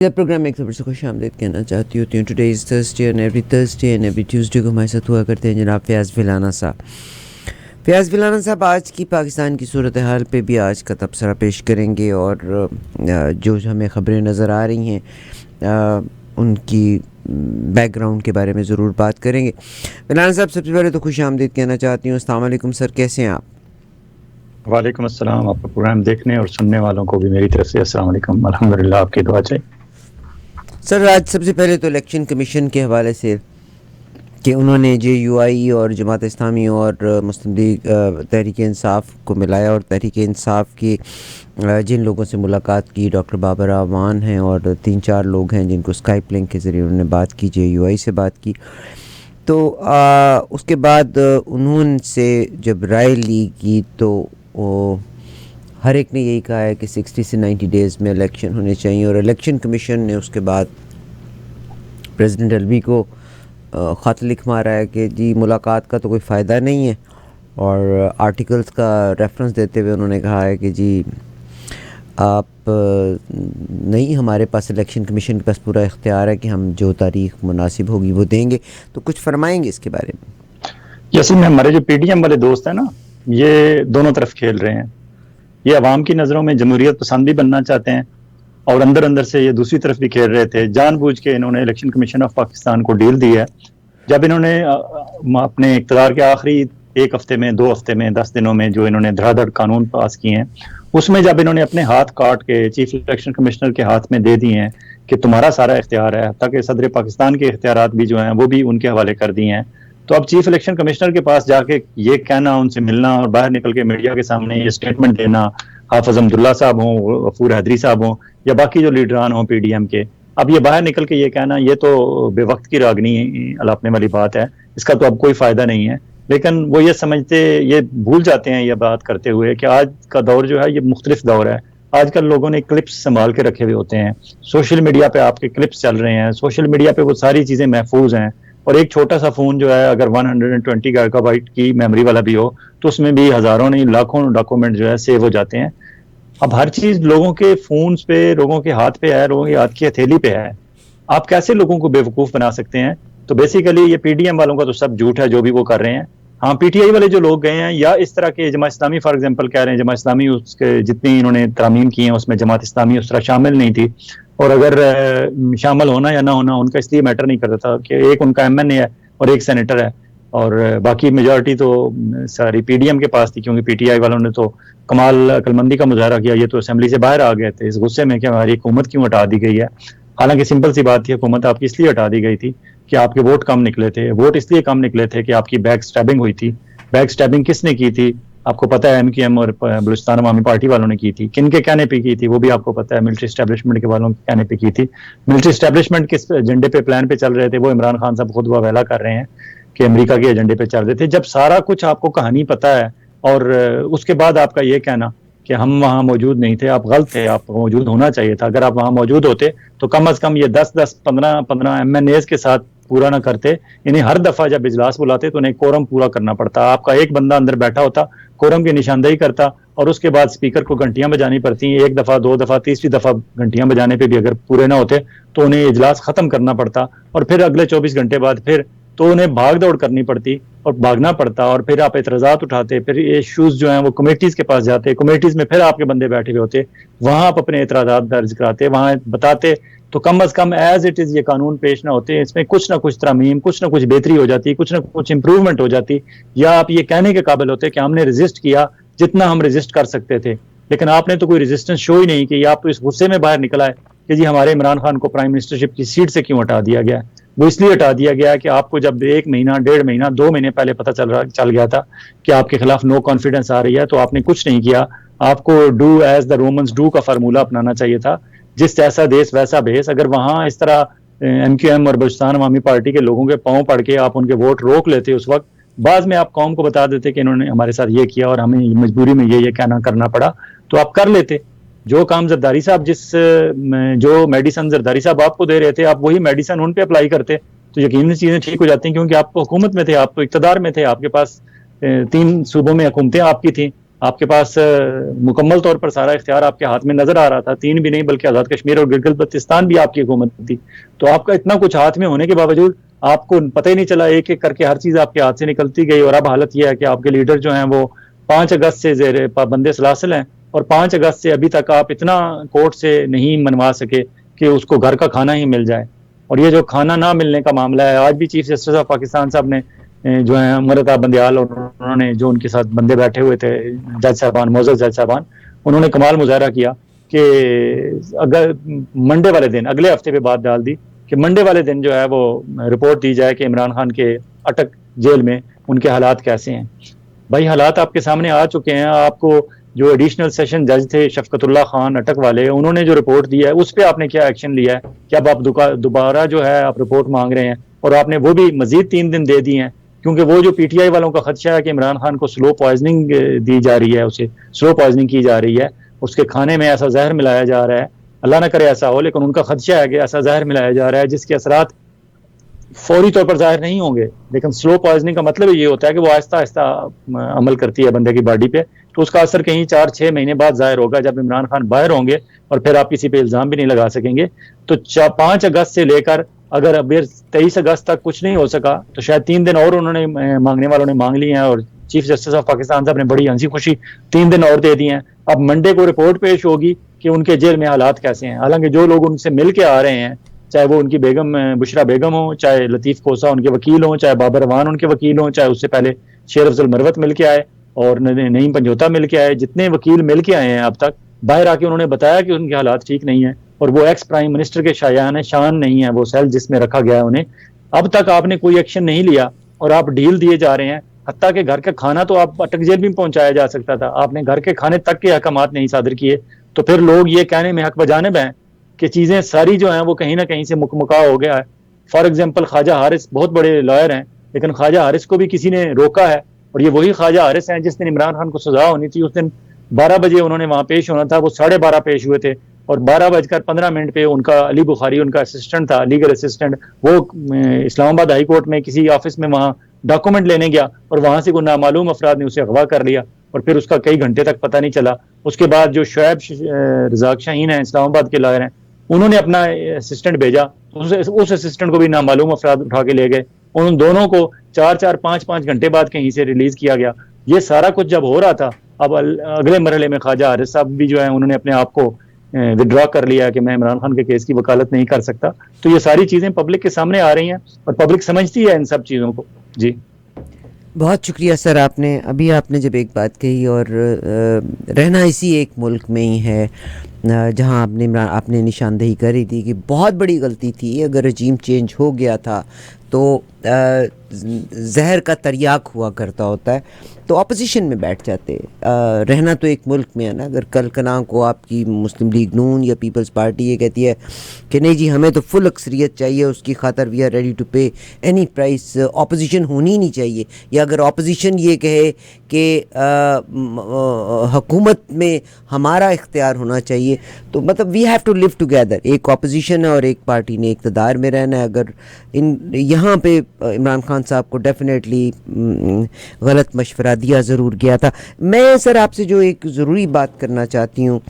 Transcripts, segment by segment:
Programme में एक फिर से खुश आमदीद कहना चाहती होती हूँ। Today is Thursday and every Tuesday को हमारे साथ हुआ करते हैं जनाब फ़याज़ विलाना साहब। फ़याज़ विलाना साहब आज की पाकिस्तान की सूरत हाल पे भी आज का तबसरा पेश करेंगे और जो हमें ख़बरें नज़र आ रही हैं उनकी बैकग्राउंड के बारे में ज़रूर बात करेंगे। विलाना साहब सबसे पहले तो खुश आमदीद कहना चाहती हूँ। अस्सलाम वालेकुम सर, कैसे हैं आप? वालेकुम अस्सलाम। आपका प्रोग्राम देखने और सुनने वालों को भी मेरी तरफ से अस्सलाम वालेकुम। अल्हम्दुलिल्लाह, आपकी दुआ चाहिए। सर आज सबसे पहले तो इलेक्शन कमीशन के हवाले से कि उन्होंने JUI और जमात इस्लामी और मुस्लिम लीग तहरीक इंसाफ को मिलाया और तहरीक इंसाफ की जिन लोगों से मुलाकात की, डॉक्टर बाबर आवान हैं और 3-4 लोग हैं जिनको स्काइप लिंक के ज़रिए उन्होंने बात की, JUI से बात की। तो उसके बाद उन्होंने जब राय ली की तो हर एक ने यही कहा है कि 60 से 90 डेज़ में इलेक्शन होने चाहिए और इलेक्शन कमीशन ने उसके बाद प्रेसिडेंट अलवी को ख़त लिख मारा है कि जी मुलाकात का तो कोई फ़ायदा नहीं है, और आर्टिकल्स का रेफरेंस देते हुए उन्होंने कहा है कि जी आप नहीं, हमारे पास इलेक्शन कमीशन के पास पूरा इख्तियार है कि हम जो तारीख मुनासिब होगी वो देंगे। तो कुछ फरमाएंगे इसके बारे में? जैसे में हमारे जो PDM वाले दोस्त हैं ना, ये दोनों तरफ खेल रहे हैं। ये अवाम की नज़रों में जमहूरियत पसंद भी बनना चाहते हैं और अंदर अंदर से ये दूसरी तरफ भी खेल रहे थे। जानबूझ के इन्होंने इलेक्शन कमीशन ऑफ पाकिस्तान को डील दी है। जब इन्होंने अपने इक़्तिदार के आखिरी 1 हफ्ते में, 2 हफ्ते में, 10 दिनों में जो इन्होंने धड़ाधड़ कानून पास किए हैं, उसमें जब इन्होंने अपने हाथ काट के चीफ इलेक्शन कमिश्नर के हाथ में दे दिए हैं कि तुम्हारा सारा इख्तियार है, ताकि सदर पाकिस्तान के इख्तियारात भी जो हैं वो भी उनके हवाले कर दिए हैं, तो अब चीफ इलेक्शन कमिश्नर के पास जाके ये कहना, उनसे मिलना और बाहर निकल के मीडिया के सामने ये स्टेटमेंट देना, हाफिज अब्दुल्ला साहब हों, गफूर हैदरी साहब हों या बाकी जो लीडरान हों PDM के, अब ये बाहर निकल के ये कहना, ये तो बेवक्त की रागनी अलापने वाली बात है। इसका तो अब कोई फायदा नहीं है। लेकिन वो ये समझते, ये भूल जाते हैं ये बात करते हुए कि आज का दौर जो है ये मुख्तलिफ दौर है। आजकल लोगों ने क्लिप्स संभाल के रखे हुए होते हैं, सोशल मीडिया पे आपके क्लिप्स चल रहे हैं, सोशल मीडिया पे वो सारी चीजें महफूज हैं, और एक छोटा सा फोन जो है अगर 120 गीगाबाइट की मेमोरी वाला भी हो तो उसमें भी हजारों नहीं लाखों डॉक्यूमेंट जो है सेव हो जाते हैं। अब हर चीज लोगों के फोन पे, लोगों के हाथ पे है, लोगों की हाथ की हथेली पे है। आप कैसे लोगों को बेवकूफ बना सकते हैं? तो बेसिकली ये PDM वालों का तो सब झूठ है जो भी वो कर रहे हैं। हाँ, PTI वाले जो लोग गए हैं या इस तरह के जमात इस्लामी फॉर एग्जांपल कह रहे हैं, जमात इस्लामी उसके जितनी इन्होंने तरामीम की हैं उसमें जमात इस्लामी उस तरह शामिल नहीं थी, और अगर शामिल होना या ना होना उनका इसलिए मैटर नहीं करता था कि एक उनका MNA है और एक सेनेटर है, और बाकी मेजॉरिटी तो सारी PDM के पास थी, क्योंकि PTI वालों ने तो कमाल अक्लमंदी का मुजाहरा किया। ये तो असेंबली से बाहर आ गए थे इस गुस्से में कि हमारी हुकूमत क्यों हटा दी गई है। हालांकि सिंपल सी बात थी, हुकूमत आपकी इसलिए हटा दी गई थी कि आपके वोट कम निकले थे। वोट इसलिए कम निकले थे कि आपकी बैक स्टैबिंग हुई थी। बैक स्टैबिंग किसने की थी? आपको पता है, MQM और बलूचिस्तान अवामी पार्टी वालों ने की थी। किन के कहने पे की थी वो भी आपको पता है, मिलिट्री एस्टेब्लिशमेंट के वालों के कहने पे की थी। मिलिट्री एस्टेब्लिशमेंट किस एजेंडे पे, प्लान पे चल रहे थे? वो इमरान खान साहब खुद वावेला कर रहे हैं कि अमेरिका के एजेंडे पे चल रहे थे। जब सारा कुछ आपको कहानी पता है और उसके बाद आपका ये कहना कि हम वहां मौजूद नहीं थे, आप गलत थे, आप मौजूद होना चाहिए था। अगर आप वहां मौजूद होते तो कम से कम ये 10-10, 15-15 MNAs के साथ पूरा ना करते। इन्हें हर दफा जब इजलास बुलाते तो उन्हें कोरम पूरा करना पड़ता। आपका एक बंदा अंदर बैठा होता, कोरम की निशानदेही करता, और उसके बाद स्पीकर को घंटियां बजानी पड़ती। 1 दफा, 2 दफा, तीसरी दफा घंटियां बजाने पे भी अगर पूरे ना होते तो उन्हें इजलास खत्म करना पड़ता, और फिर अगले 24 घंटे बाद फिर तो उन्हें भाग दौड़ करनी पड़ती और भागना पड़ता, और फिर आप एतराजात उठाते, फिर ये इश्यूज जो हैं वो कमेटीज के पास जाते, कमेटीज में फिर आपके बंदे बैठे हुए होते, वहां आप अपने एतराजात दर्ज कराते, वहां बताते, तो कम अज कम एज इट इज ये कानून पेश ना होते। इसमें कुछ ना कुछ तरमीम, कुछ ना कुछ बेहतरी हो जाती, कुछ ना कुछ इंप्रूवमेंट हो जाती, या आप ये कहने के काबिल होते कि हमने रेजिस्ट किया जितना हम रेजिस्ट कर सकते थे। लेकिन आपने तो कोई रेजिस्टेंस शो ही नहीं की। आप तो इस गुस्से में बाहर निकला है कि जी हमारे इमरान खान को प्राइम मिनिस्टरशिप की सीट से क्यों हटा दिया गया। वो इसलिए हटा दिया गया कि आपको जब 1 महीना, 1.5 महीना, 2 महीने पहले पता चल गया था कि आपके खिलाफ नो कॉन्फिडेंस आ रही है, तो आपने कुछ नहीं किया। आपको do as the Romans do का फार्मूला अपनाना चाहिए था, जिस जैसा देश वैसा भेस। अगर वहां इस तरह MQM और बलूचिस्तान अवामी पार्टी के लोगों के पांव पड़ के आप उनके वोट रोक लेते, उस वक्त बाद में आप कौम को बता देते कि इन्होंने हमारे साथ ये किया और हमें मजबूरी में ये कहना करना पड़ा, तो आप कर लेते। जो काम जरदारी साहब जो मेडिसिन जरदारी साहब आपको दे रहे थे, आप वही मेडिसिन उन पे अप्लाई करते तो यकीनन चीजें ठीक हो जाती, क्योंकि आप तो हुकूमत में थे, आप तो इक्तदार में थे, आपके पास 3 सूबों में हुकूमतें आपकी थी। आपके पास मुकम्मल तौर पर सारा इख्तियार आपके हाथ में नजर आ रहा था, 3 भी नहीं बल्कि आज़ाद कश्मीर और गिलगित बल्तिस्तान भी आपकी हुकूमत थी। तो आपका इतना कुछ हाथ में होने के बावजूद आपको पता ही नहीं चला, एक एक करके हर चीज आपके हाथ से निकलती गई। और अब हालत यह है कि आपके लीडर जो हैं वो 5 अगस्त से जेर पाबंदे सलासल हैं, और 5 अगस्त से अभी तक आप इतना कोर्ट से नहीं मनवा सके कि उसको घर का खाना ही मिल जाए। और ये जो खाना ना मिलने का मामला है, आज भी चीफ जस्टिस ऑफ पाकिस्तान साहब ने जो है अमृता बंदयाल, और उन्होंने जो उनके साथ बंदे बैठे हुए थे जज साहबान, मोअज़्ज़ज़ जज साहबान, उन्होंने कमाल मुजाहरा किया कि अगर मंडे वाले दिन, अगले हफ्ते पे बात डाल दी कि मंडे वाले दिन जो है वो रिपोर्ट दी जाए कि इमरान खान के अटक जेल में उनके हालात कैसे हैं। भाई हालात आपके सामने आ चुके हैं। आपको जो एडिशनल सेशन जज थे शफकतुल्लाह खान अटक वाले, उन्होंने जो रिपोर्ट दी है उस पर आपने क्या एक्शन लिया है कि अब आप दोबारा जो है आप रिपोर्ट मांग रहे हैं, और आपने वो भी मजीद 3 दिन दे दिए हैं, क्योंकि वो जो पीटीआई वालों का खदशा है कि इमरान खान को स्लो पॉइजनिंग दी जा रही है, उसे स्लो पॉइजनिंग की जा रही है, उसके खाने में ऐसा जहर मिलाया जा रहा है, अल्लाह ना करे ऐसा हो, लेकिन उनका खदशा है कि ऐसा जहर मिलाया जा रहा है जिसके असरात फौरी तौर पर जाहिर नहीं होंगे। लेकिन स्लो पॉइजनिंग का मतलब ये होता है कि वो आहिस्ता आहिस्ता अमल करती है बंदे की बॉडी पे, तो उसका असर कहीं 4-6 महीने बाद जाहिर होगा, जब इमरान खान बाहर होंगे, और फिर आप किसी पे इल्जाम भी नहीं लगा सकेंगे। तो 5 अगस्त से लेकर अगर अभी 23 अगस्त तक कुछ नहीं हो सका, तो शायद 3 दिन और उन्होंने मांगने वालों ने मांग लिए हैं, और चीफ जस्टिस ऑफ पाकिस्तान साहब ने बड़ी हंसी खुशी 3 दिन और दे दिए हैं। अब मंडे को रिपोर्ट पेश होगी कि उनके जेल में हालात कैसे हैं। हालांकि जो लोग उनसे मिल के आ रहे हैं, चाहे वो उनकी बेगम बुशरा बेगम हो, चाहे लतीफ कोसा उनके वकील हो, चाहे बाबर अवान उनके वकील हो, चाहे उससे पहले शेर अफजल मरवत मिल के आए और नईम पंजोता मिल के आए, जितने वकील मिल के आए हैं अब तक, बाहर आके उन्होंने बताया कि उनके हालात ठीक नहीं है, और वो एक्स प्राइम मिनिस्टर के शायान शान नहीं है वो सेल जिसमें रखा गया है उन्हें। अब तक आपने कोई एक्शन नहीं लिया और आप ढील दिए जा रहे हैं। हत्ता के घर का खाना तो आप अटक जेल में पहुंचाया जा सकता था, आपने घर के खाने तक के अहकामात नहीं सादर किए। तो फिर लोग ये कहने में हक बजानिब हैं कि चीजें सारी जो हैं वो कहीं ना कहीं से मुकमुका हो गया है। फॉर एग्जाम्पल ख्वाजा हारिस बहुत बड़े लॉयर हैं, लेकिन ख्वाजा हारिस को भी किसी ने रोका है, और ये वही ख्वाजा हारिस हैं जिस दिन इमरान खान को सजा होनी थी उस दिन 12 बजे उन्होंने वहां पेश होना था, वो 12:30 पेश हुए थे, और 12:15 पे उनका अली बुखारी उनका असिस्टेंट था, लीगल असिस्टेंट, वो इस्लामाबाद हाई कोर्ट में किसी ऑफिस में वहां डॉक्यूमेंट लेने गया, और वहां से कोई नामालूम अफराद ने उसे अगवा कर लिया, और फिर उसका कई घंटे तक पता नहीं चला। उसके बाद जो शुएब रजाक शाहीन है, इस्लामाबाद के लॉयर हैं, उन्होंने अपना असिस्टेंट भेजा, उस असिस्टेंट को भी नामालूम अफराद उठा के ले गए। उन दोनों को 4-4, 5-5 घंटे बाद कहीं से रिलीज किया गया। ये सारा कुछ जब हो रहा था, अब अगले मरहले में ख्वाजा हारिस साहब भी जो है उन्होंने अपने आप को विड्रॉ कर लिया कि मैं इमरान खान के केस की वकालत नहीं कर सकता। तो ये सारी चीजें पब्लिक के सामने आ रही हैं, और पब्लिक समझती है इन सब चीजों को। जी बहुत शुक्रिया सर। आपने जब एक बात कही, और रहना इसी एक मुल्क में ही है जहां आपने निशानदेही करी थी कि बहुत बड़ी गलती थी, अगर रजीम चेंज हो गया था तो जहर का तरियाक हुआ करता होता है, तो अपोजिशन में बैठ जाते। रहना तो एक मुल्क में है ना। अगर कल कना को आपकी मुस्लिम लीग नून या पीपल्स पार्टी ये कहती है कि नहीं जी हमें तो फुल अक्सरियत चाहिए, उसकी खातर वी आर रेडी टू पे एनी प्राइस, अपोजिशन होनी नहीं चाहिए, या अगर अपोजिशन ये कहे कि हुकूमत में हमारा इख्तियार होना चाहिए, तो मतलब we have to live together. एक अपोजिशन है और एक पार्टी ने इक़्तिदार में रहना है। अगर यहाँ पे इमरान खान साहब को डेफिनेटली गलत मशवरा दिया ज़रूर गया था। मैं सर आपसे जो एक ज़रूरी बात करना चाहती हूँ,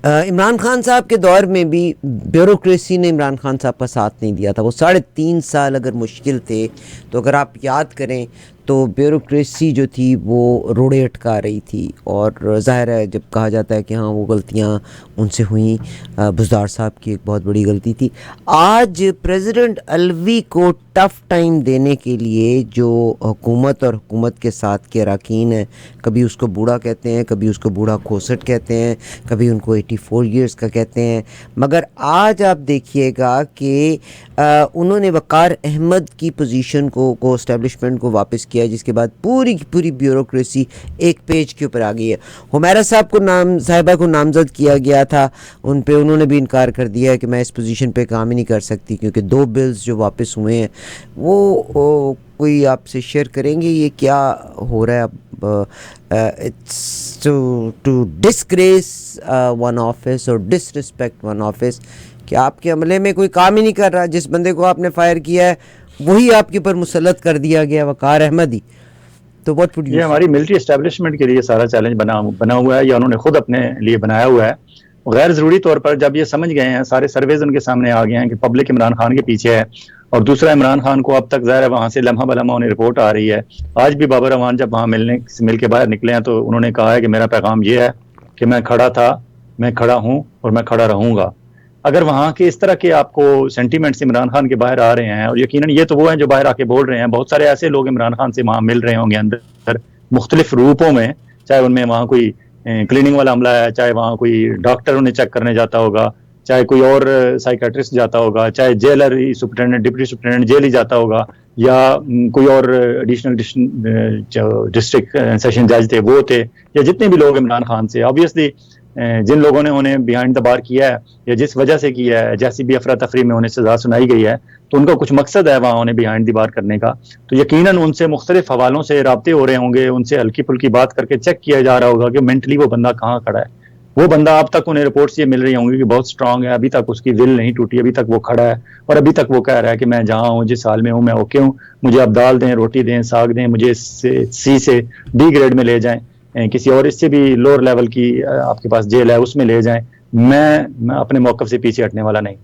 इमरान खान साहब के दौर में भी ब्यूरोक्रेसी ने इमरान खान साहब का साथ नहीं दिया था। वो 3.5 साल अगर मुश्किल थे, तो अगर आप याद करें तो ब्यूरोक्रेसी जो थी वो रोड़े अटका रही थी, और ज़ाहिर है जब कहा जाता है कि हाँ वो गलतियाँ उनसे हुई, बुज़दार साहब की एक बहुत बड़ी गलती थी। आज प्रेसिडेंट अलवी को टफ़ टाइम देने के लिए जो हुकूमत और हुकूमत के साथ के अरकान हैं, कभी उसको बूढ़ा कहते हैं, कभी उसको बूढ़ा खोसट कहते हैं, कभी उनको 84 ईयर्स का कहते हैं, मगर आज आप देखिएगा कि उन्होंने वक़ार अहमद की पोजीशन को इस्टेब्लिशमेंट को वापस किया, जिसके बाद पूरी की पूरी ब्यूरोक्रेसी एक पेज के ऊपर आ गई है। हुमैरा साहिबा को नामज़द किया गया था, उन पे उन्होंने भी इनकार कर दिया है कि मैं इस पोजीशन पे काम ही नहीं कर सकती, क्योंकि 2 बिल्स जो वापस हुए हैं वो कोई आपसे शेयर करेंगे ये क्या हो रहा है अब? It's to disgrace one office और डिसरिस्पेक्ट वन ऑफिस, कि आपके अमले में कोई काम ही नहीं कर रहा। जिस बंदे को आपने फायर किया है वही आपके ऊपर मुसल्लत कर दिया गया, वक़ार अहमद ही। तो व्हाट वुड ये हमारी मिलिट्री एस्टेब्लिशमेंट के लिए सारा चैलेंज बना हुआ है, या उन्होंने खुद अपने लिए बनाया हुआ है। गैर जरूरी तौर पर जब ये समझ गए हैं, सारे सर्वेज उनके सामने आ गए हैं कि पब्लिक इमरान खान के पीछे है, और दूसरा इमरान खान को अब तक ज़ाहिर है वहां से लम्हा बलम्हा उन्हें रिपोर्ट आ रही है। आज भी बाबर अवान जब वहां मिल के बाहर निकले हैं तो उन्होंने कहा है कि मेरा पैगाम ये है कि मैं खड़ा था, मैं खड़ा हूं और मैं खड़ा रहूंगा। अगर वहां के इस तरह के आपको सेंटीमेंट्स इमरान खान के बाहर आ रहे हैं, और यकीनन ये तो वो हैं जो बाहर आके बोल रहे हैं, बहुत सारे ऐसे लोग इमरान खान से वहां मिल रहे होंगे अंदर मुख्तलिफ रूपों में, चाहे उनमें वहां कोई क्लीनिंग वाला अमला है, चाहे वहां कोई डॉक्टर उन्हें चेक करने जाता होगा, चाहे कोई और साइकेट्रिस्ट जाता होगा, चाहे jailer superintendent deputy superintendent jail ही जाता होगा, या कोई और एडिशनल डिस्ट्रिक्ट सेशन जज थे वो थे, या जितने भी लोग इमरान खान से ऑब्वियसली जिन लोगों ने उन्हें बिहाइंड द बार किया है या जिस वजह से किया है, जैसी भी अफरा तफरी में उन्हें सजा सुनाई गई है, तो उनका कुछ मकसद है वहाँ उन्हें बिहाइंड द बार करने का। तो यकीनन उनसे मुख्तलिफ हवालों से राब्ते हो रहे होंगे, उनसे हल्की फुल्की बात करके चेक किया जा रहा होगा कि मेंटली वो बंदा कहाँ खड़ा है। वो बंदा अब तक उन्हें रिपोर्ट्स ये मिल रही होंगी कि बहुत स्ट्रांग है, अभी तक उसकी दिल नहीं टूटी, अभी तक वो खड़ा है और अभी तक वो कह रहा है कि मैं जहाँ हूँ, जिस हाल में हूँ, मैं ओके हूँ, मुझे अब दाल दें, रोटी दें, साग दें, मुझे सी से डी ग्रेड में ले जाएं, किसी और इससे भी लोअर लेवल की आपके पास जेल है उसमें ले जाएं, मैं अपने मौकफ से पीछे हटने वाला नहीं।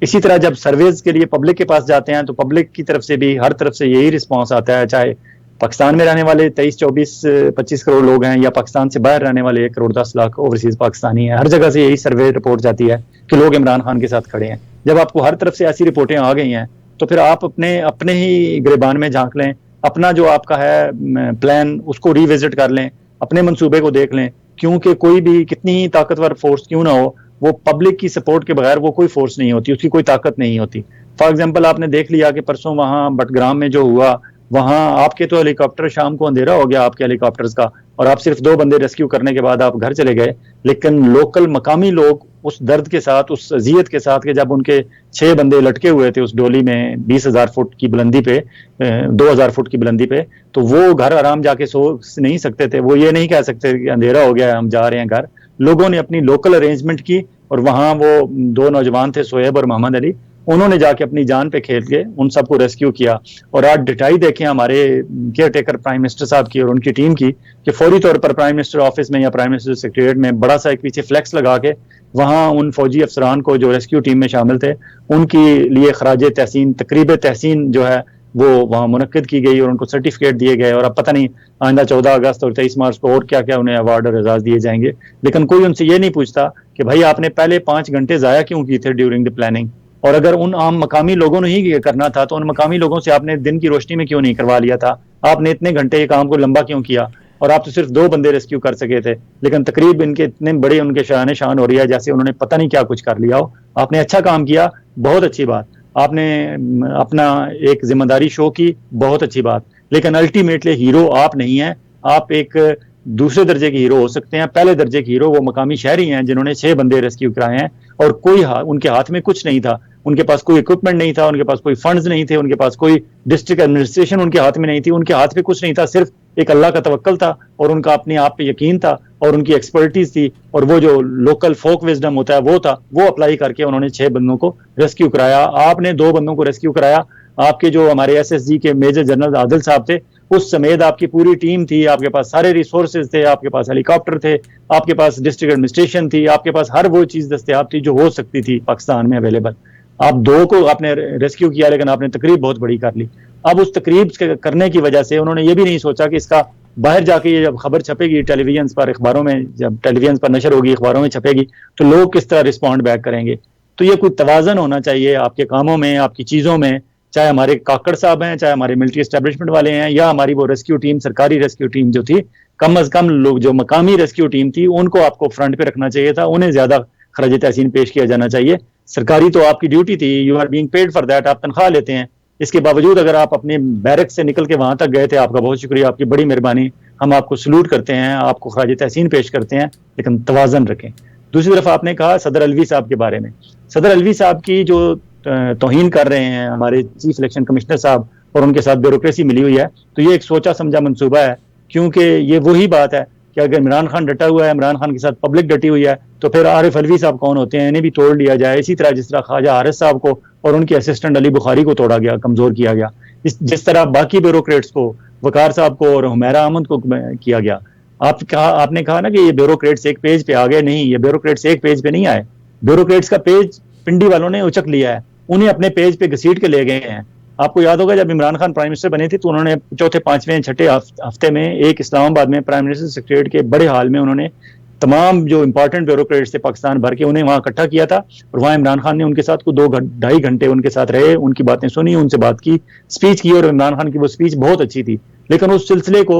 इसी तरह जब सर्वेज के लिए पब्लिक के पास जाते हैं तो पब्लिक की तरफ से भी हर तरफ से यही रिस्पॉन्स आता है, चाहे पाकिस्तान में रहने वाले 23, 24, 25 करोड़ लोग हैं, या पाकिस्तान से बाहर रहने वाले 1 करोड़ 10 लाख ओवरसीज पाकिस्तानी है, हर जगह से यही सर्वे रिपोर्ट जाती है कि लोग इमरान खान के साथ खड़े हैं। जब आपको हर तरफ से ऐसी रिपोर्टें आ गई हैं तो फिर आप अपने ही गिरबान में झांक लें, अपना जो आपका है प्लान उसको रिविजिट कर लें, अपने मंसूबे को देख लें, क्योंकि कोई भी कितनी ही ताकतवर फोर्स क्यों ना हो, वो पब्लिक की सपोर्ट के बगैर वो कोई फोर्स नहीं होती, उसकी कोई ताकत नहीं होती। फॉर एग्जांपल आपने देख लिया कि परसों वहां बटग्राम में जो हुआ, वहां आपके तो हेलीकॉप्टर, शाम को अंधेरा हो गया आपके हेलीकॉप्टर्स का, और आप सिर्फ 2 बंदे रेस्क्यू करने के बाद आप घर चले गए, लेकिन लोकल मकामी लोग उस दर्द के साथ, उस अजियत के साथ कि जब उनके 6 बंदे लटके हुए थे उस डोली में 20,000 फुट की बुलंदी पे, 2,000 फुट की बुलंदी पे, तो वो घर आराम जाके सो नहीं सकते थे, वो ये नहीं कह सकते कि अंधेरा हो गया हम जा रहे हैं घर। लोगों ने अपनी लोकल अरेंजमेंट की और वहां वो 2 नौजवान थे, शोएब और मोहम्मद अली, उन्होंने जाके अपनी जान पे खेल के उन सबको रेस्क्यू किया। और आज डिटाई देखें हमारे केयर टेकर प्राइम मिनिस्टर साहब की और उनकी टीम की, कि फौरी तौर पर प्राइम मिनिस्टर ऑफिस में या प्राइम मिनिस्टर सेक्रेटरीट में बड़ा सा एक पीछे फ्लैक्स लगा के वहां उन फौजी अफसरान को जो रेस्क्यू टीम में शामिल थे उनके लिए खराज तहसीन, तकरीब तहसीन जो है वो वहां मुनक्किद की गई और उनको सर्टिफिकेट दिए गए। और अब पता नहीं आइंदा 14 अगस्त और 23 मार्च को और क्या क्या उन्हें अवार्ड और एजाज दिए जाएंगे, लेकिन कोई उनसे ये नहीं पूछता कि भाई आपने पहले 5 घंटे जाया क्यों किए थे ड्यूरिंग द प्लानिंग, और अगर उन आम मकामी लोगों ने ही करना था तो उन मकामी लोगों से आपने दिन की रोशनी में क्यों नहीं करवा लिया था, आपने इतने घंटे ये काम को लंबा क्यों किया, और आप तो सिर्फ 2 बंदे रेस्क्यू कर सके थे, लेकिन तकरीब इनके इतने बड़े उनके शान शान हो रही है जैसे उन्होंने पता नहीं क्या कुछ कर लिया हो। आपने अच्छा काम किया, बहुत अच्छी बात, आपने अपना एक जिम्मेदारी शो की, बहुत अच्छी बात, लेकिन अल्टीमेटली हीरो आप नहीं है, आप एक दूसरे दर्जे के हीरो हो सकते हैं। पहले दर्जे के हीरो वो मकामी शहरी हैं जिन्होंने 6 बंदे रेस्क्यू कराए हैं, और कोई उनके हाथ में कुछ नहीं था, उनके पास कोई इक्विपमेंट नहीं था, उनके पास कोई फंड्स नहीं थे, उनके पास कोई डिस्ट्रिक्ट एडमिनिस्ट्रेशन उनके हाथ में नहीं थी, उनके हाथ में कुछ नहीं था, सिर्फ एक अल्लाह का तवक्कल था और उनका अपने आप पे यकीन था और उनकी एक्सपर्टीज थी, और वो जो लोकल फोक विजडम होता है वो था, वो अप्लाई करके उन्होंने 6 बंदों को रेस्क्यू कराया। आपने 2 बंदों को रेस्क्यू कराया, आपके जो हमारे SSG के मेजर जनरल आदिल साहब थे उस समेत आपकी पूरी टीम थी, आपके पास सारे रिसोर्सेज थे, आपके पास हेलीकॉप्टर थे, आपके पास डिस्ट्रिक्ट एडमिनिस्ट्रेशन थी, आपके पास हर वो चीज दस्तयाब थी जो हो सकती थी पाकिस्तान में अवेलेबल। आप 2 को आपने रेस्क्यू किया, लेकिन आपने तकरीब बहुत बड़ी कर ली। अब उस तकरीब करने की वजह से उन्होंने ये भी नहीं सोचा कि इसका बाहर जाके ये जब खबर छपेगी टेलीविजन पर, अखबारों में, जब टेलीविजन पर नशर होगी, अखबारों में छपेगी, तो लोग किस तरह रिस्पॉन्ड बैक करेंगे। तो ये कोई तवाज़न होना चाहिए आपके कामों में, आपकी चीज़ों में, चाहे हमारे काकड़ साहब हैं, चाहे हमारे मिलिट्री एस्टेब्लिशमेंट वाले हैं, या हमारी वो रेस्क्यू टीम, सरकारी रेस्क्यू टीम जो थी, कम अज कम लोग जो मकामी रेस्क्यू टीम थी उनको आपको फ्रंट पे रखना चाहिए था, उन्हें ज्यादा खराज तहसीन पेश किया जाना चाहिए। सरकारी तो आपकी ड्यूटी थी, you are being paid for that, आप तनख्वाह लेते हैं, इसके बावजूद अगर आप अपने बैरक से निकल के वहां तक गए थे, आपका बहुत शुक्रिया, आपकी बड़ी मेहरबानी, हम आपको सलूट करते हैं, आपको खराज तहसीन पेश करते हैं, लेकिन तवाज़न रखें। दूसरी तरफ आपने कहा सदर अलवी साहब के बारे में, सदर अलवी साहब की जो तौहीन कर रहे हैं हमारे चीफ इलेक्शन कमिश्नर साहब और उनके साथ ब्यूरोक्रेसी मिली हुई है, तो ये एक सोचा समझा मंसूबा है, क्योंकि ये वही बात है कि अगर इमरान खान डटा हुआ है, इमरान खान के साथ पब्लिक डटी हुई है, तो फिर आरिफ अलवी साहब कौन होते हैं, इन्हें भी तोड़ लिया जाए। इसी तरह जिस तरह ख्वाजा हारिस साहब को और उनके असिस्टेंट अली बुखारी को तोड़ा गया, कमजोर किया गया, जिस तरह बाकी ब्यूरोक्रेट्स को वकार साहब को और हुमैरा अहमद को किया गया। आपने कहा ना कि ये ब्यूरोक्रेट्स एक पेज पे आ गए, नहीं, ये ब्यूरोक्रेट्स एक पेज पे नहीं आए। ब्यूरोक्रेट्स का पेज पिंडी वालों ने उचक लिया है, उन्हें अपने पेज पे घसीट के ले गए हैं। आपको याद होगा जब इमरान खान प्राइम मिनिस्टर बने थे तो उन्होंने चौथे, पांचवें, छठे हफ्ते में एक इस्लामाबाद में प्राइम मिनिस्टर सेक्रेटरीट के बड़े हाल में उन्होंने तमाम जो इंपॉर्टेंट ब्यूरोक्रेट्स थे पाकिस्तान भर के, उन्हें वहां इकट्ठा किया था और वहां इमरान खान ने उनके साथ को 2-2.5 घंटे उनके साथ रहे, उनकी बातें सुनी, उनसे बात की, स्पीच की, और इमरान खान की वो स्पीच बहुत अच्छी थी। लेकिन उस सिलसिले को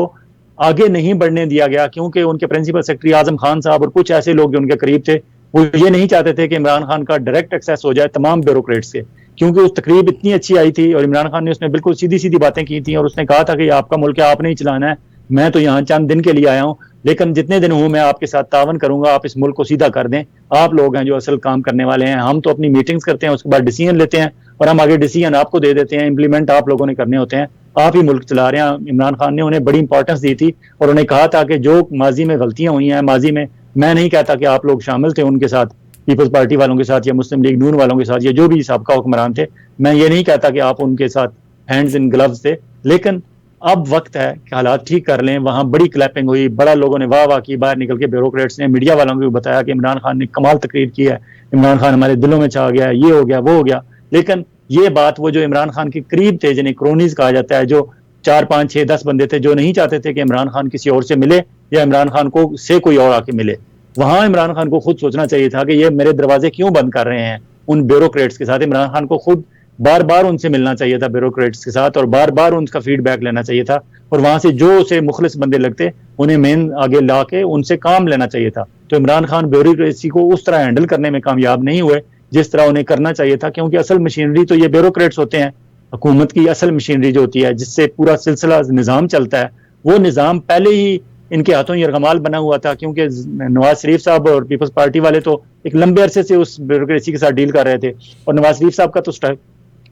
आगे नहीं बढ़ने दिया गया क्योंकि उनके प्रिंसिपल सेक्रेटरी आजम खान साहब और कुछ ऐसे लोग जो उनके करीब थे, वो ये नहीं चाहते थे कि इमरान खान का डायरेक्ट एक्सेस हो जाए तमाम ब्यूरोक्रेट्स से, क्योंकि उस तकरीब इतनी अच्छी आई थी और इमरान खान ने उसमें बिल्कुल सीधी सीधी बातें की थी और उसने कहा था कि आपका मुल्क आपने ही चलाना है, मैं तो यहाँ चंद दिन के लिए आया हूँ, लेकिन जितने दिन हूँ मैं आपके साथ तावन करूंगा, आप इस मुल्क को सीधा कर दें, आप लोग हैं जो असल काम करने वाले हैं, हम तो अपनी मीटिंग्स करते हैं, उसके बाद डिसीजन लेते हैं और हम आगे डिसीजन आपको दे देते हैं, इंप्लीमेंट आप लोगों ने करने होते हैं, आप ही मुल्क चला रहे हैं। इमरान खान ने उन्हें बड़ी इंपॉर्टेंस दी थी और उन्हें कहा था कि जो माजी में गलतियां हुई हैं, माजी में, मैं नहीं कहता कि आप लोग शामिल थे उनके साथ, पीपल्स पार्टी वालों के साथ या मुस्लिम लीग नून वालों के साथ या जो भी साबका हुक्मरान थे, मैं ये नहीं कहता कि आप उनके साथ हैंड्स इन ग्लव्स थे, लेकिन अब वक्त है कि हालात ठीक कर लें। वहां बड़ी क्लैपिंग हुई, बड़ा लोगों ने वाह वाह की, बाहर निकल के ब्यूरोक्रेट्स ने, मीडिया वालों को भी बताया कि इमरान खान ने कमाल तकरीर की है, इमरान खान हमारे दिलों में छा गया, ये हो गया, वो हो गया। लेकिन ये बात वो जो इमरान खान के करीब थे, जिन्हें क्रोनीज कहा जाता है, जो 4, 5, 6, 10 बंदे थे जो नहीं चाहते थे कि इमरान खान किसी और से मिले या इमरान खान को से कोई और आके मिले, वहां इमरान खान को खुद सोचना चाहिए था कि ये मेरे दरवाजे क्यों बंद कर रहे हैं उन ब्यूरोक्रेट्स के साथ। इमरान खान को खुद बार बार उनसे मिलना चाहिए था ब्यूरोक्रेट्स के साथ और बार बार उनका फीडबैक लेना चाहिए था और वहां से जो उसे मुखलिस बंदे लगते उन्हें मेन आगे ला के उनसे काम लेना चाहिए था। तो इमरान खान ब्यूरोक्रेसी को उस तरह हैंडल करने में कामयाब नहीं हुए जिस तरह उन्हें करना चाहिए था, क्योंकि असल मशीनरी तो ये ब्यूरोक्रेट्स होते हैं। हुकूमत की असल मशीनरी जो होती है जिससे पूरा सिलसिला निज़ाम चलता है, वो निज़ाम पहले ही इनके हाथों यरगमाल बना हुआ था, क्योंकि नवाज शरीफ साहब और पीपल्स पार्टी वाले तो एक लंबे अरसे से उस ब्यूरोक्रेसी के साथ डील कर रहे थे और नवाज शरीफ साहब का तो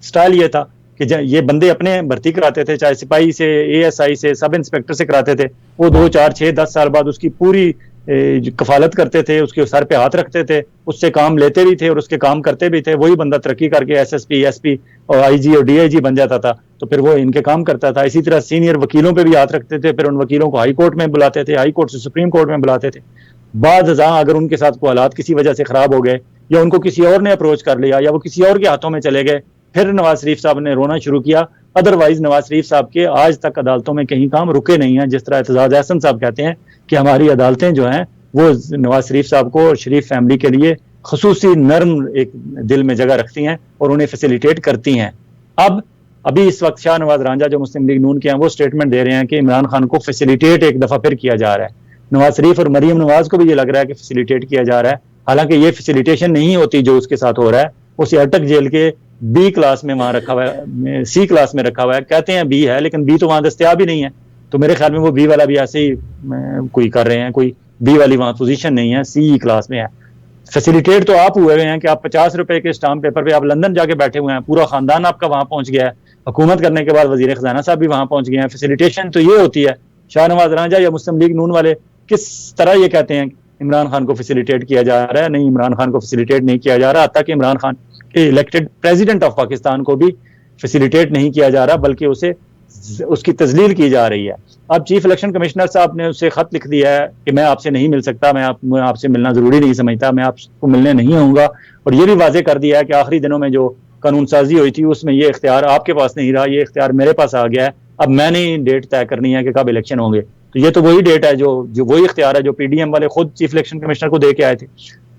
स्टाइल ये था कि ये बंदे अपने भर्ती कराते थे, चाहे सिपाही से, ASI से, सब इंस्पेक्टर से कराते थे, वो 2, 4, 6, 10 साल बाद उसकी पूरी कफालत करते थे, उसके सर पे हाथ रखते थे, उससे काम लेते भी थे और उसके काम करते भी थे। वही बंदा तरक्की करके SSP, SP और IG और DIG बन जाता था, तो फिर वो इनके काम करता था। इसी तरह सीनियर वकीलों पे भी हाथ रखते थे, फिर उन वकीलों को हाई कोर्ट में बुलाते थे, हाई कोर्ट से सुप्रीम कोर्ट में बुलाते थे। बाद अगर उनके साथ कोई हालात किसी वजह से खराब हो गए या उनको किसी और ने अप्रोच कर लिया या वो किसी और के हाथों में चले गए, फिर नवाज शरीफ साहब ने रोना शुरू किया। अदरवाइज नवाज शरीफ साहब के आज तक अदालतों में कहीं काम रुके नहीं हैं। जिस तरह एतजाज अहसन साहब कहते हैं कि हमारी अदालतें जो हैं वो नवाज शरीफ साहब को और शरीफ फैमिली के लिए खसूसी नर्म एक दिल में जगह रखती हैं और उन्हें फैसिलिटेट करती हैं। अभी इस वक्त शाह नवाज रांझा जो मुस्लिम लीग नून के हैं वो स्टेटमेंट दे रहे हैं कि इमरान खान को फैसिलिटेट एक दफा फिर किया जा रहा है। नवाज शरीफ और मरीम नवाज को भी ये लग रहा है कि फैसिलिटेट किया जा रहा है, हालांकि ये फैसिलिटेशन नहीं होती जो उसके साथ हो रहा है। उसे अटक जेल के B क्लास में वहां रखा हुआ है, C क्लास में रखा हुआ है, कहते हैं B है लेकिन B तो वहां दस्तयाब ही नहीं है। तो मेरे ख्याल में वो B वाला भी ऐसे ही कोई कर रहे हैं, कोई B वाली वहां पोजीशन नहीं है, C क्लास में है। फैसिलिटेट तो आप हुए हैं कि आप 50 रुपए के स्टाम्प पेपर पे आप लंदन जाके बैठे हुए हैं, पूरा खानदान आपका वहां पहुंच गया है, हुकूमत करने के बाद वजीर खजाना साहब भी वहां पहुंच गए हैं। फैसिलिटेशन तो ये होती है। शाह नवाज रांझा या मुस्लिम लीग नून वाले किस तरह ये कहते हैं इमरान खान को फैसिलिटेट किया जा रहा है? नहीं, इमरान खान को फैसिलिटेट नहीं किया जा रहा, ताकि Imran Khan elected president of Pakistan को भी फैसिलिटेट नहीं किया जा रहा, बल्कि उसे उसकी तजलील की जा रही है। अब चीफ इलेक्शन कमिश्नर साहब ने उसे खत लिख दिया है कि मैं आपसे नहीं मिल सकता, मैं आपसे मिलना जरूरी नहीं समझता, मैं आपको मिलने नहीं आऊंगा, और ये भी वाजे कर दिया है कि आखिरी दिनों में जो कानून साजी हुई थी उसमें ये इख्तियार आपके पास नहीं रहा, ये इख्तियार मेरे पास आ गया है, अब मैंने डेट तय करनी है कि कब इलेक्शन होंगे। तो ये तो वही डेट है जो वही इख्तियार है जो PDM वाले खुद चीफ इलेक्शन कमिश्नर को दे के आए थे।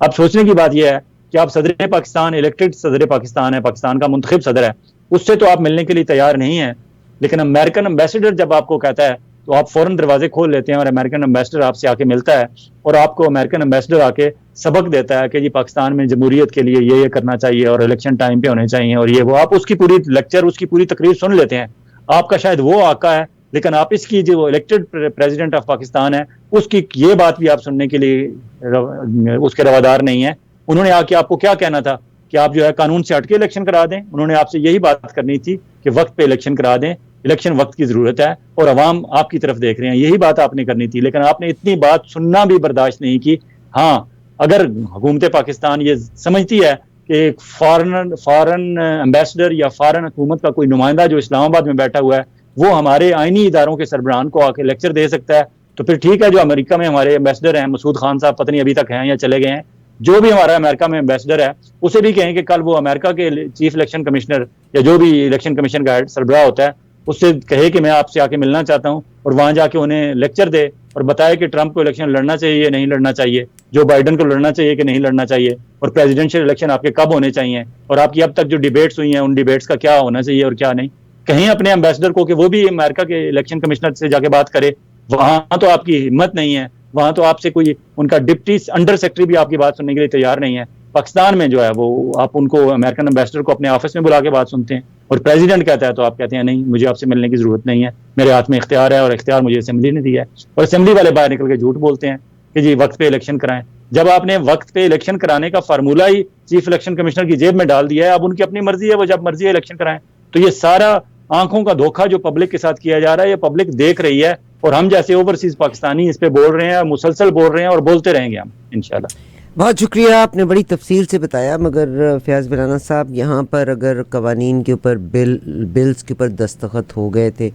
अब सोचने की बात यह है कि आप सदर पाकिस्तान, इलेक्टेड सदर पाकिस्तान है, पाकिस्तान का मुंतखब सदर है, उससे तो आप मिलने के लिए तैयार नहीं है, लेकिन अमेरिकन एम्बेसडर जब आपको कहता है तो आप फौरन दरवाजे खोल लेते हैं और अमेरिकन एम्बेसडर आपसे आके मिलता है और आपको अमेरिकन एम्बेसडर आके सबक देता है कि जी पाकिस्तान में जमहूरियत के लिए ये करना चाहिए और इलेक्शन टाइम पे होने चाहिए और ये वो, आप उसकी पूरी लेक्चर, उसकी पूरी तकरीर सुन लेते हैं। आपका शायद वो आका है, लेकिन आप इसकी जो इलेक्टेड प्रेसिडेंट ऑफ पाकिस्तान है उसकी ये बात भी आप सुनने के लिए उसके रवादार नहीं है। उन्होंने आके आपको क्या कहना था कि आप जो है कानून से हटके इलेक्शन करा दें। उन्होंने आपसे यही बात करनी थी कि वक्त पे इलेक्शन करा दें, इलेक्शन वक्त की जरूरत है और अवाम आपकी तरफ देख रहे हैं, यही बात आपने करनी थी, लेकिन आपने इतनी बात सुनना भी बर्दाश्त नहीं की। हाँ, अगर हुकूमत पाकिस्तान ये समझती है कि एक फॉरेन एम्बेसडर या फॉरेन हुकूमत का कोई नुमाइंदा जो इस्लामाबाद में बैठा हुआ है वो हमारे आईनी इदारों के सरबराहान को आके लेक्चर दे सकता है, तो फिर ठीक है। जो अमेरिका में हमारे एम्बेसडर हैं, मसूद खान साहब पता नहीं अभी तक हैं या चले गए हैं, जो भी हमारा अमेरिका में एम्बेसडर है उसे भी कहें कि कल वो अमेरिका के चीफ इलेक्शन कमिश्नर या जो भी इलेक्शन कमीशन का सरबराह होता है उससे कहे कि मैं आपसे आके मिलना चाहता हूं, और वहां जाके उन्हें लेक्चर दे और बताए कि ट्रंप को इलेक्शन लड़ना चाहिए या नहीं लड़ना चाहिए, जो बाइडन को लड़ना चाहिए कि नहीं लड़ना चाहिए, और प्रेसिडेंशियल इलेक्शन आपके कब होने चाहिए, और आपकी अब तक जो डिबेट्स हुई हैं उन डिबेट्स का क्या होना चाहिए और क्या नहीं। कहीं अपने एम्बेसडर को कि वो भी अमेरिका के इलेक्शन कमिश्नर से जाके बात करे। वहां तो आपकी हिम्मत नहीं है, वहां तो आपसे कोई उनका डिप्टी अंडर सेक्रेटरी भी आपकी बात सुनने के लिए तैयार नहीं है। पाकिस्तान में जो है वो आप उनको अमेरिकन एम्बेसडर को अपने ऑफिस में बुला के बात सुनते हैं, और प्रेसिडेंट कहता है तो आप कहते हैं नहीं मुझे आपसे मिलने की जरूरत नहीं है, मेरे हाथ में इख्तियार है और इख्तियार मुझे असेंबली ने दिया है। और असेंबली वाले बाहर निकल के झूठ बोलते हैं कि जी वक्त पे इलेक्शन कराएं। जब आपने वक्त पे इलेक्शन कराने का फार्मूला ही चीफ इलेक्शन कमिश्नर की जेब में डाल दिया है, अब उनकी अपनी मर्जी है, वो जब मर्जी है इलेक्शन कराएं। तो ये सारा आंखों का धोखा जो पब्लिक के साथ किया जा रहा है, ये पब्लिक देख रही है, और हम जैसे ओवरसीज पाकिस्तानी इस पे बोल रहे हैं, मुसलसल बोल रहे हैं और बोलते रहेंगे हम इंशाल्लाह। बहुत शुक्रिया, आपने बड़ी तफसील से बताया। मगर फ़याज़ बिलाना साहब, यहाँ पर अगर कवानीन के ऊपर बिल्स के ऊपर दस्तखत हो गए थे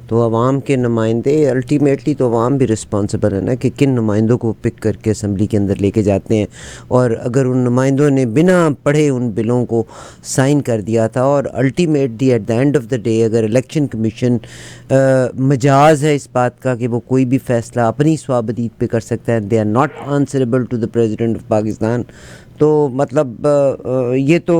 तो अवाम के नुमाइंदे, अल्टीमेटली तो अवाम भी रिस्पॉन्सिबल है ना कि किन नुमाइंदों को पिक करके असम्बली के अंदर लेके जाते हैं। और अगर उन नुमाइंदों ने बिना पढ़े उन बिलों को साइन कर दिया था, और ultimately at the end of the day अगर इलेक्शन कमीशन मजाज है इस बात का कि वो कोई भी फ़ैसला अपनी स्वाबदीद पे कर सकता है, they are not answerable to the president of Pakistan, तो मतलब ये तो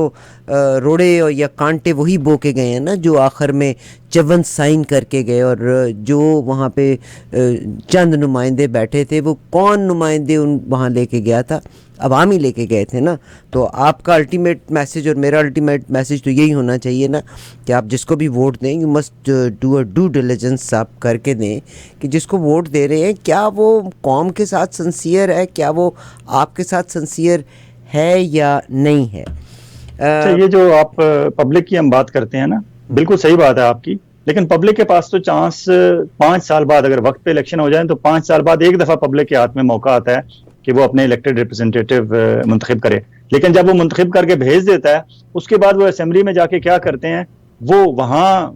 रोड़े या कांटे वही बो के गए हैं ना जो आखिर में चवन साइन करके गए। और जो वहाँ पे चंद नुमाइंदे बैठे थे, वो कौन नुमाइंदे उन वहाँ लेके गया था? अवाम ही लेके गए थे ना। तो आपका अल्टीमेट मैसेज और मेरा अल्टीमेट मैसेज तो यही होना चाहिए ना कि आप जिसको भी वोट दें, you must do a due diligence आप करके दें कि जिसको वोट दे रहे हैं क्या वो कौम के साथ सिंसियर है, क्या वो आपके साथ सिंसियर है या नहीं है। ये जो आप पब्लिक की हम बात करते हैं ना, बिल्कुल सही बात है आपकी, लेकिन पब्लिक के पास तो चांस 5 साल बाद अगर वक्त पे इलेक्शन हो जाए तो 5 साल बाद एक दफा पब्लिक के हाथ में मौका आता है कि वो अपने इलेक्टेड रिप्रेजेंटेटिव मुंतखब करे। लेकिन जब वो मुंतखब करके भेज देता है, उसके बाद वो असेंबली में जाके क्या करते हैं, वो वहां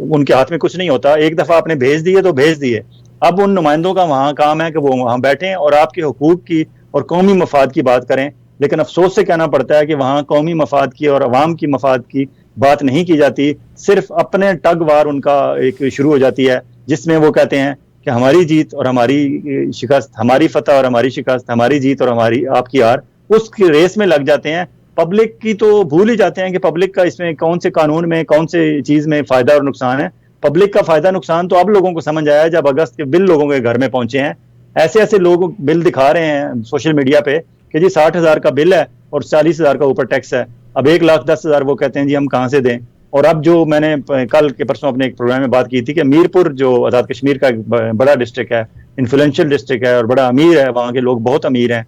उनके हाथ में कुछ नहीं होता। एक दफा आपने भेज दिए तो भेज दिए, अब उन नुमाइंदों का वहां काम है कि वो वहां बैठें और आपके हुकूक की और कौमी मफाद की बात करें। लेकिन अफसोस से कहना पड़ता है कि वहां कौमी मफाद की और अवाम की मफाद की बात नहीं की जाती, सिर्फ अपने टग वार उनका एक शुरू हो जाती है, जिसमें वो कहते हैं कि हमारी जीत और हमारी शिकस्त, हमारी फतह और हमारी शिकस्त, हमारी जीत और हमारी आपकी हार, उस रेस में लग जाते हैं। पब्लिक की तो भूल ही जाते हैं कि पब्लिक का इसमें कौन से कानून में कौन से चीज में फायदा और नुकसान है। पब्लिक का फायदा नुकसान तो अब लोगों को समझ आया जब अगस्त के बिल लोगों के घर में पहुंचे हैं। ऐसे ऐसे लोग बिल दिखा रहे हैं सोशल मीडिया पे कि जी 60,000 का बिल है और 40,000 का ऊपर टैक्स है, अब 1,10,000 वो कहते हैं जी हम कहाँ से दें। और अब जो मैंने कल के परसों अपने एक प्रोग्राम में बात की थी कि मीरपुर जो आज़ाद कश्मीर का एक बड़ा डिस्ट्रिक्ट है, इन्फ्लुएंशियल डिस्ट्रिक्ट है और बड़ा अमीर है, वहाँ के लोग बहुत अमीर हैं,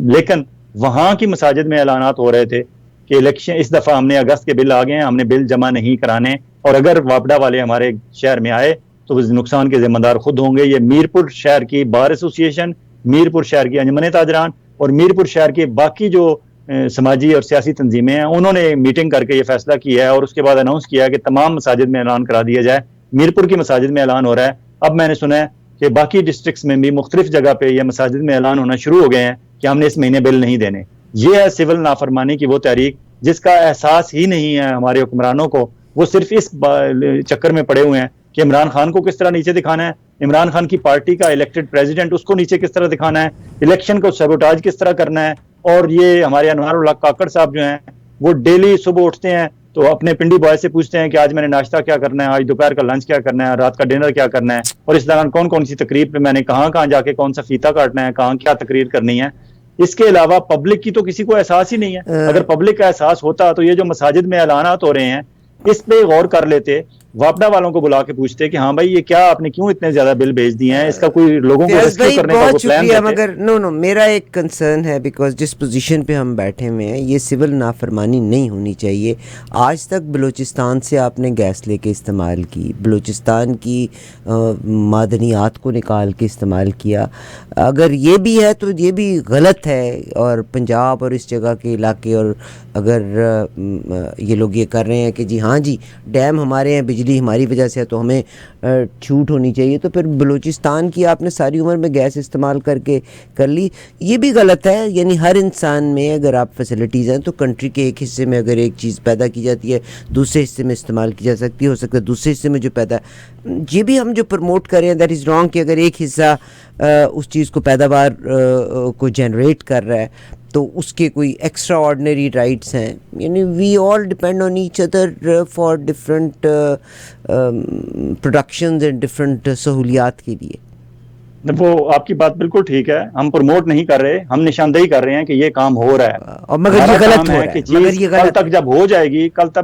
लेकिन वहाँ की मसाजिद में ऐलानात हो रहे थे कि इलेक्शन इस दफ़ा हमने अगस्त के बिल आ गए हैं, हमने बिल जमा नहीं कराने, और अगर वापडा वाले हमारे शहर में आए तो उस नुकसान के जिम्मेदार खुद होंगे। ये मीरपुर शहर की बार एसोसिएशन, मीरपुर शहर की अंजुमन ताजरान और मीरपुर शहर के बाकी जो समाजी और सियासी तंजीमें हैं, उन्होंने मीटिंग करके ये फैसला किया है और उसके बाद अनाउंस किया है कि तमाम मसाजिद में ऐलान करा दिया जाए। मीरपुर की मसाजिद में ऐलान हो रहा है। अब मैंने सुना है कि बाकी डिस्ट्रिक्ट्स में भी मुख्तलिफ जगह पे ये मसाजिद में ऐलान होना शुरू हो गए हैं कि हमने इस महीने बिल नहीं देने। ये है सिविल नाफरमानी की वो तहरीक जिसका एहसास ही नहीं है हमारे हुक्मरानों को। वो सिर्फ इस चक्कर में पड़े हुए हैं कि इमरान खान को किस तरह नीचे दिखाना है, इमरान खान की पार्टी का इलेक्टेड प्रेसिडेंट उसको नीचे किस तरह दिखाना है, इलेक्शन को सबोटाज किस तरह करना है। और ये हमारे अनवारुल हक काकड़ साहब जो हैं वो डेली सुबह उठते हैं तो अपने पिंडी बॉय से पूछते हैं कि आज मैंने नाश्ता क्या करना है, आज दोपहर का लंच क्या करना है, रात का डिनर क्या करना है, और इस दौरान कौन कौन सी तकरीर पे मैंने कहाँ कहाँ जाके कौन सा फीता काटना है, कहाँ क्या तकरीर करनी है। इसके अलावा पब्लिक की तो किसी को एहसास ही नहीं है। अगर पब्लिक का एहसास होता तो ये जो मसाजिद में ऐलानात हो रहे हैं इस पे गौर कर लेते, वापडा वालों को बुला के पूछते कि हाँ भाई ये क्या आपने क्यों इतने ज्यादा बिल भेज दिए हैं, इसका कोई लोगों को रेस्क्यू करने का कोई प्लान है? मगर नो मेरा एक कंसर्न है, बिकॉज जिस पोजीशन पे हम बैठे हुए हैं ये सिविल नाफरमानी नहीं होनी चाहिए। आज तक बलूचिस्तान से आपने गैस लेके इस्तेमाल की, बलूचिस्तान की मादनियात को निकाल के इस्तेमाल किया। अगर ये भी है तो ये भी गलत है, और पंजाब और इस जगह के इलाके, और अगर ये लोग ये कर रहे हैं कि जी हाँ जी डैम हमारे हैं, बिजली बिजली हमारी वजह से है तो हमें छूट होनी चाहिए, तो फिर बलूचिस्तान की आपने सारी उम्र में गैस इस्तेमाल करके कर ली, ये भी गलत है। यानी हर इंसान में अगर आप फैसिलिटीज़ हैं तो कंट्री के एक हिस्से में अगर एक चीज़ पैदा की जाती है दूसरे हिस्से में इस्तेमाल की जा सकती है, हो सकता है दूसरे हिस्से में जो पैदा, ये भी हम जो प्रमोट कर रहे हैं दैट इज़ रॉन्ग कि अगर एक हिस्सा उस चीज़ को पैदावार को जनरेट कर रहा है तो उसके कोई एक्स्ट्रा ऑर्डिनरी राइट्स हैं। यानी we all depend on each other for different productions and different सहूलियात के लिए। वो आपकी बात बिल्कुल ठीक है, हम प्रमोट नहीं कर रहे, हम निशानदेही कर रहे हैं कि ये काम हो रहा है और मगर ये गलत हो रहा है, मगर ये गलत, कल तक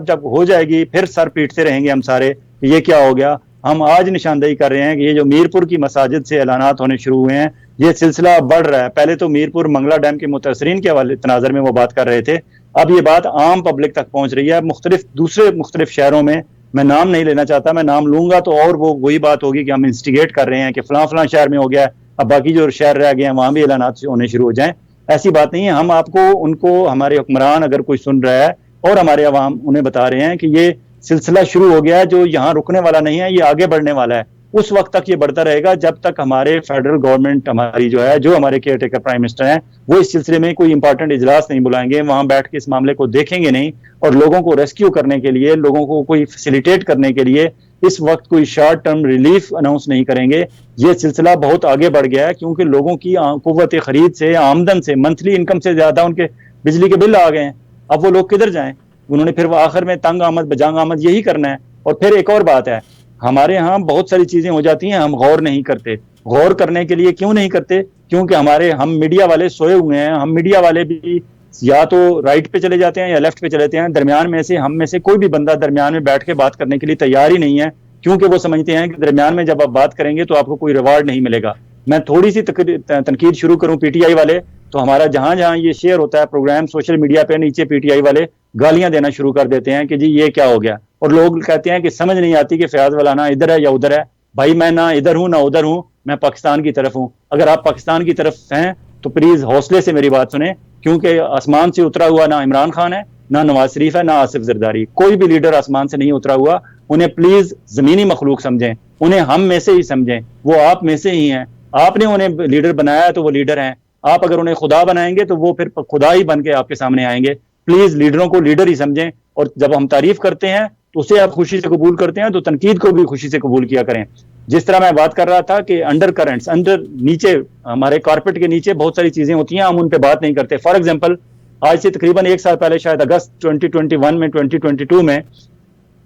जब हो जाएगी फिर सर पीटते रहेंगे हम सारे कि ये क्या हो गया। हम आज निशानदेही कर रहे हैं कि ये जो मीरपुर की मसाजिद से ऐलानात होने शुरू हुए हैं, ये सिलसिला बढ़ रहा है। पहले तो मीरपुर मंगला डैम के मुतासरीन के हवाले तनाजर में वो बात कर रहे थे, अब ये बात आम पब्लिक तक पहुंच रही है। दूसरे मुख्तलिफ शहरों में, मैं नाम नहीं लेना चाहता, मैं नाम लूंगा तो और वो वही बात होगी कि हम इंस्टिगेट कर रहे हैं कि फलां शहर में हो गया है, अब बाकी जो शहर रह गए हैं वहां भी ऐलानात होने शुरू हो जाएं। ऐसी बात नहीं है। हम आपको, उनको, हमारे हुक्मरान अगर कोई सुन रहा है और हमारे अवाम उन्हें बता रहे हैं कि ये सिलसिला शुरू हो गया है जो यहाँ रुकने वाला नहीं है, ये आगे बढ़ने वाला है। उस वक्त तक ये बढ़ता रहेगा जब तक हमारे फेडरल गवर्नमेंट, हमारी जो है, जो हमारे केयर टेकर प्राइम मिनिस्टर हैं, वो इस सिलसिले में कोई इंपॉर्टेंट इजलास नहीं बुलाएंगे, वहां बैठ के इस मामले को देखेंगे नहीं और लोगों को रेस्क्यू करने के लिए, लोगों को कोई फैसिलिटेट करने के लिए इस वक्त कोई शॉर्ट टर्म रिलीफ अनाउंस नहीं करेंगे। ये सिलसिला बहुत आगे बढ़ गया है क्योंकि लोगों की कुव्वत खरीद से, आमदन से, मंथली इनकम से ज्यादा उनके बिजली के बिल आ गए हैं। अब वो लोग किधर जाएं? उन्होंने फिर आखिर में तंग आमद बजांग आमद यही करना है। और फिर एक और बात है, हमारे यहाँ बहुत सारी चीजें हो जाती हैं, हम गौर नहीं करते। गौर करने के लिए क्यों नहीं करते? क्योंकि हम मीडिया वाले सोए हुए हैं। हम मीडिया वाले भी या तो राइट पे चले जाते हैं या लेफ्ट पे चले जाते हैं, दरमियान में से, हम में से कोई भी बंदा दरमियान में बैठ के बात करने के लिए तैयार ही नहीं है, क्योंकि वो समझते हैं कि दरमियान में जब आप बात करेंगे तो आपको कोई रिवार्ड नहीं मिलेगा। मैं थोड़ी सी तनकीद शुरू करूं पीटीआई वाले, तो हमारा जहां जहां ये शेयर होता है प्रोग्राम सोशल मीडिया पे, नीचे पीटीआई वाले गालियां देना शुरू कर देते हैं कि जी ये क्या हो गया, और लोग कहते हैं कि समझ नहीं आती कि फयाज वलाना इधर है या उधर है। भाई मैं ना इधर हूं ना उधर हूं, मैं पाकिस्तान की तरफ हूं। अगर आप पाकिस्तान की तरफ हैं तो प्लीज हौसले से मेरी बात सुने, क्योंकि आसमान से उतरा हुआ ना इमरान खान है, ना नवाज शरीफ है, ना आसिफ जरदारी, कोई भी लीडर आसमान से नहीं उतरा हुआ। उन्हें प्लीज जमीनी मखलूक समझें, उन्हें हम में से ही समझें, वो आप में से ही हैं। आपने उन्हें लीडर बनाया है तो वो लीडर हैं। आप अगर उन्हें खुदा बनाएंगे तो वो फिर खुदा ही बन के आपके सामने आएंगे। प्लीज लीडरों को लीडर ही समझें, और जब हम तारीफ करते हैं तो उसे आप खुशी से कबूल करते हैं, तो तनकीद को भी खुशी से कबूल किया करें। जिस तरह मैं बात कर रहा था कि अंडर करंट्स, नीचे, हमारे कारपेट के नीचे बहुत सारी चीजें होती हैं, हम उन पर बात नहीं करते। फॉर एग्जाम्पल, आज से तकरीबन 1 साल पहले, शायद अगस्त 2021 में, 2022 में,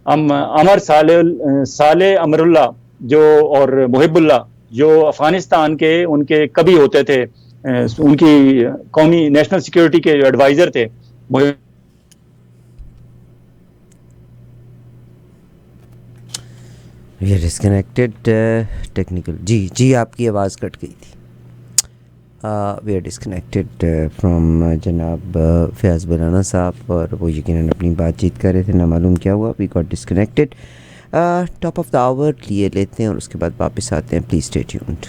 अमर साले अमरुल्ला जो और मुहिबुल्ला जो अफगानिस्तान के उनके कभी होते थे, उनकी कौमी नेशनल सिक्योरिटी के एडवाइजर थे, वी आर डिस्कनेक्टेड टेक्निकल। जी आपकी आवाज़ कट गई थी। वी आर डिस्कनेक्टेड फ्रॉम जनाब फयाज वलाना साहब, और वो यकीनन अपनी बातचीत कर रहे थे, ना मालूम क्या हुआ, we got disconnected. Top of the hour लिए लेते हैं और उसके बाद वापस आते हैं। Please stay tuned.